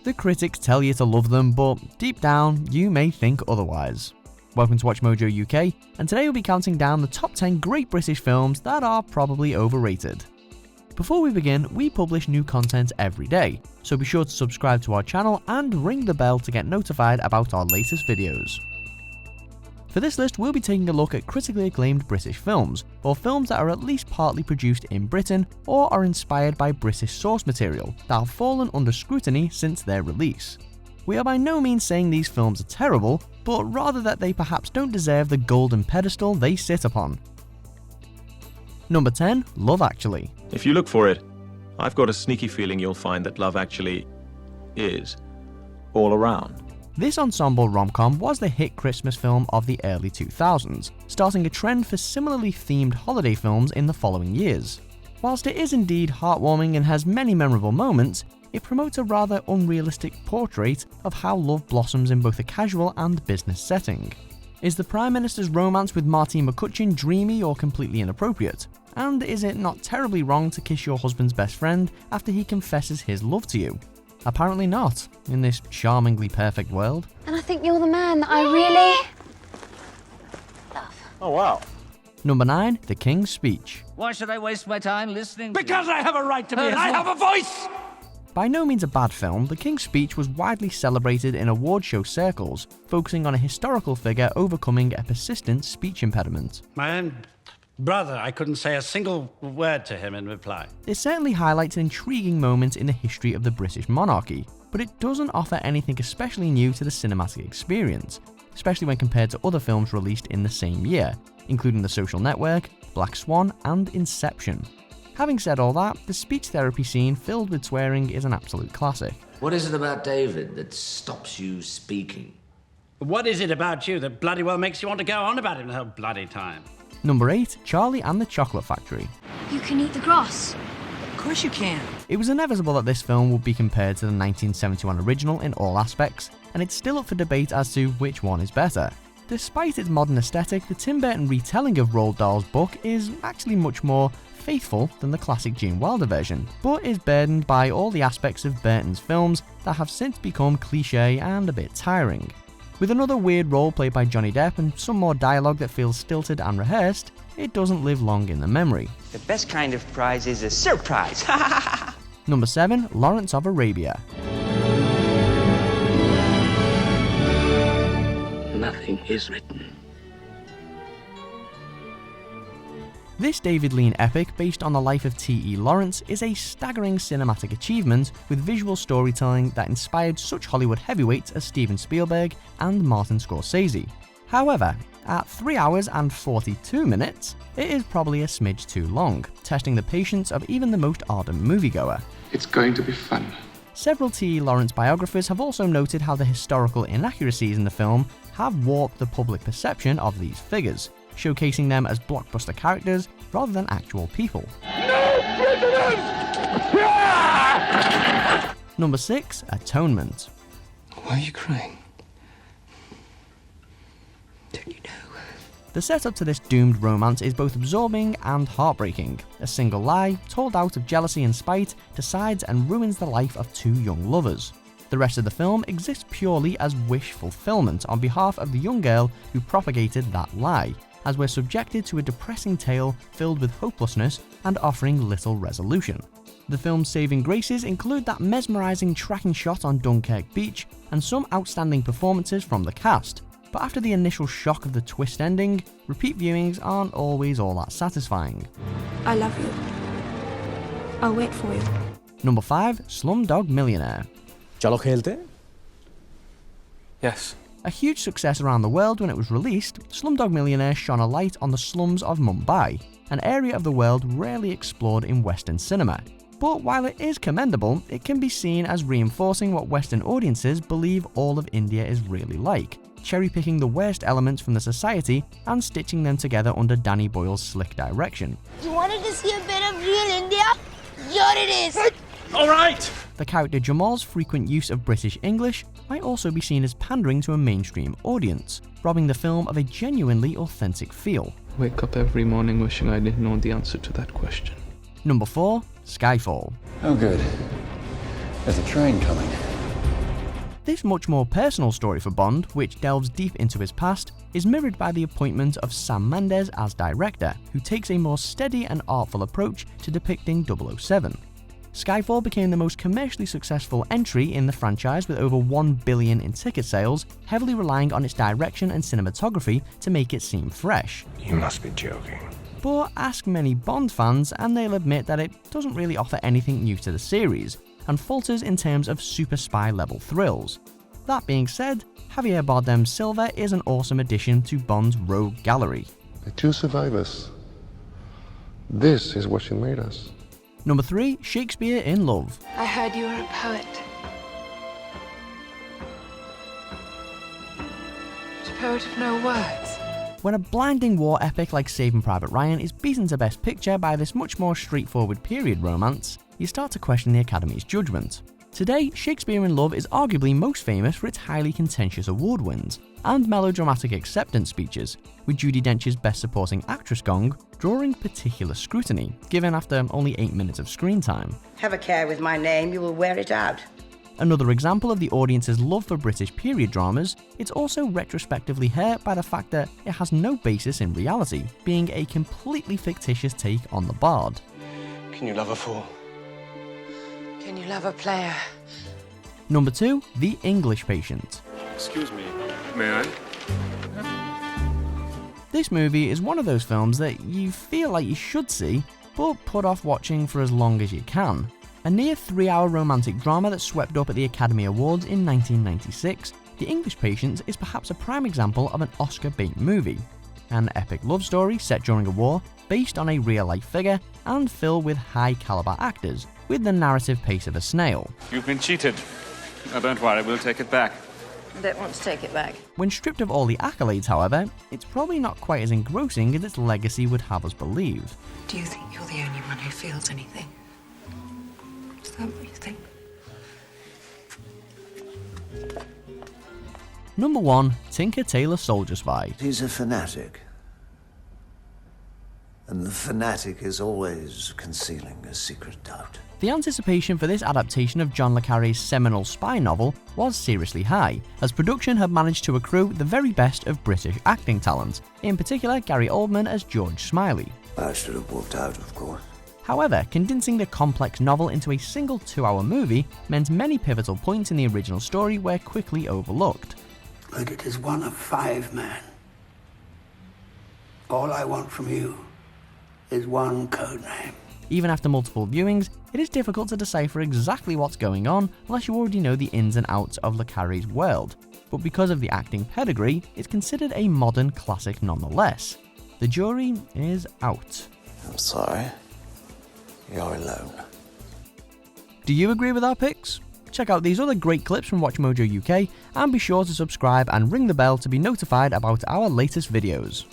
The critics tell you to love them, but deep down, you may think otherwise. Welcome to Watch Mojo UK, and today we'll be counting down the top 10 great British films that are probably overrated. Before we begin, we publish new content every day, so be sure to subscribe to our channel and ring the bell to get notified about our latest videos. For this list, we'll be taking a look at critically acclaimed British films, or films that are at least partly produced in Britain or are inspired by British source material that have fallen under scrutiny since their release. We are by no means saying these films are terrible, but rather that they perhaps don't deserve the golden pedestal they sit upon. Number 10, Love Actually. If you look for it, I've got a sneaky feeling you'll find that Love Actually is all around. This ensemble rom-com was the hit Christmas film of the early 2000s, starting a trend for similarly themed holiday films in the following years. Whilst it is indeed heartwarming and has many memorable moments, it promotes a rather unrealistic portrait of how love blossoms in both a casual and business setting. Is the Prime Minister's romance with Martine McCutcheon dreamy or completely inappropriate? And is it not terribly wrong to kiss your husband's best friend after he confesses his love to you? Apparently not, in this charmingly perfect world. And I think you're the man that I really love. Oh wow. Number 9, The King's Speech. Why should I waste my time listening to Because I have a right to be, and I have a voice! By no means a bad film, The King's Speech was widely celebrated in award show circles, focusing on a historical figure overcoming a persistent speech impediment. My own brother, I couldn't say a single word to him in reply. It certainly highlights an intriguing moment in the history of the British monarchy, but it doesn't offer anything especially new to the cinematic experience, especially when compared to other films released in the same year, including The Social Network, Black Swan, and Inception. Having said all that, the speech therapy scene filled with swearing is an absolute classic. What is it about David that stops you speaking? What is it about you that bloody well makes you want to go on about him the whole bloody time? Number 8, Charlie and the Chocolate Factory. You can eat the grass. Of course you can. It was inevitable that this film would be compared to the 1971 original in all aspects, and it's still up for debate as to which one is better. Despite its modern aesthetic, the Tim Burton retelling of Roald Dahl's book is actually much more faithful than the classic Gene Wilder version, but is burdened by all the aspects of Burton's films that have since become cliché and a bit tiring. With another weird role played by Johnny Depp and some more dialogue that feels stilted and rehearsed, it doesn't live long in the memory. The best kind of prize is a surprise. Number 7, Lawrence of Arabia. Nothing is written. This David Lean epic, based on the life of T.E. Lawrence, is a staggering cinematic achievement with visual storytelling that inspired such Hollywood heavyweights as Steven Spielberg and Martin Scorsese. However, at 3 hours and 42 minutes, it is probably a smidge too long, testing the patience of even the most ardent moviegoer. It's going to be fun. Several T.E. Lawrence biographers have also noted how the historical inaccuracies in the film have warped the public perception of these figures, showcasing them as blockbuster characters rather than actual people. No prisoners! Number 6, Atonement. Why are you crying? Don't you know? The setup to this doomed romance is both absorbing and heartbreaking. A single lie, told out of jealousy and spite, decides and ruins the life of two young lovers. The rest of the film exists purely as wish fulfillment on behalf of the young girl who propagated that lie, as we're subjected to a depressing tale filled with hopelessness and offering little resolution. The film's saving graces include that mesmerising tracking shot on Dunkirk Beach and some outstanding performances from the cast, but after the initial shock of the twist ending, repeat viewings aren't always all that satisfying. I love you. I'll wait for you. Number 5, Slumdog Millionaire. Chalo khelte? Yes. A huge success around the world when it was released, Slumdog Millionaire shone a light on the slums of Mumbai, an area of the world rarely explored in Western cinema. But while it is commendable, it can be seen as reinforcing what Western audiences believe all of India is really like, cherry-picking the worst elements from the society and stitching them together under Danny Boyle's slick direction. You wanted to see a bit of real India? Here it is! Alright! The character Jamal's frequent use of British English might also be seen as pandering to a mainstream audience, robbing the film of a genuinely authentic feel. Wake up every morning wishing I didn't know the answer to that question. Number 4, Skyfall. Oh good. There's a train coming. This much more personal story for Bond, which delves deep into his past, is mirrored by the appointment of Sam Mendes as director, who takes a more steady and artful approach to depicting 007. Skyfall became the most commercially successful entry in the franchise with over $1 billion in ticket sales, heavily relying on its direction and cinematography to make it seem fresh. You must be joking. But ask many Bond fans and they'll admit that it doesn't really offer anything new to the series, and falters in terms of super spy level thrills. That being said, Javier Bardem's Silva is an awesome addition to Bond's rogue gallery. The two survivors. This is what you made us. Number 3, Shakespeare in Love. I heard you were a poet. But a poet of no words. When a blinding war epic like Saving Private Ryan is beaten to Best Picture by this much more straightforward period romance, you start to question the Academy's judgment. Today, Shakespeare in Love is arguably most famous for its highly contentious award wins and melodramatic acceptance speeches, with Judi Dench's Best Supporting Actress gong drawing particular scrutiny, given after only 8 minutes of screen time. Have a care with my name, you will wear it out. Another example of the audience's love for British period dramas, it's also retrospectively hurt by the fact that it has no basis in reality, being a completely fictitious take on the bard. Can you love a fool? Can you love a player? Number 2, The English Patient. Excuse me, may I? This movie is one of those films that you feel like you should see, but put off watching for as long as you can. A near 3-hour romantic drama that swept up at the Academy Awards in 1996, The English Patient is perhaps a prime example of an Oscar bait movie. An epic love story set during a war, based on a real-life figure, and filled with high-caliber actors, with the narrative pace of a snail. You've been cheated. Now don't worry, we'll take it back. I don't want to take it back. When stripped of all the accolades, however, it's probably not quite as engrossing as its legacy would have us believe. Do you think you're the only one who feels anything? Is that what you think? Number 1, Tinker Tailor Soldier Spy. He's a fanatic. And the fanatic is always concealing a secret doubt. The anticipation for this adaptation of John le Carré's seminal spy novel was seriously high, as production had managed to accrue the very best of British acting talent, in particular Gary Oldman as George Smiley. I should have walked out, of course. However, condensing the complex novel into a single 2-hour movie meant many pivotal points in the original story were quickly overlooked. But it is one of 5 men. All I want from you is one code name. Even after multiple viewings, it is difficult to decipher exactly what's going on unless you already know the ins and outs of le Carré's world, but because of the acting pedigree, it's considered a modern classic nonetheless. The jury is out. I'm sorry. You're alone. Do you agree with our picks? Check out these other great clips from WatchMojo UK and be sure to subscribe and ring the bell to be notified about our latest videos.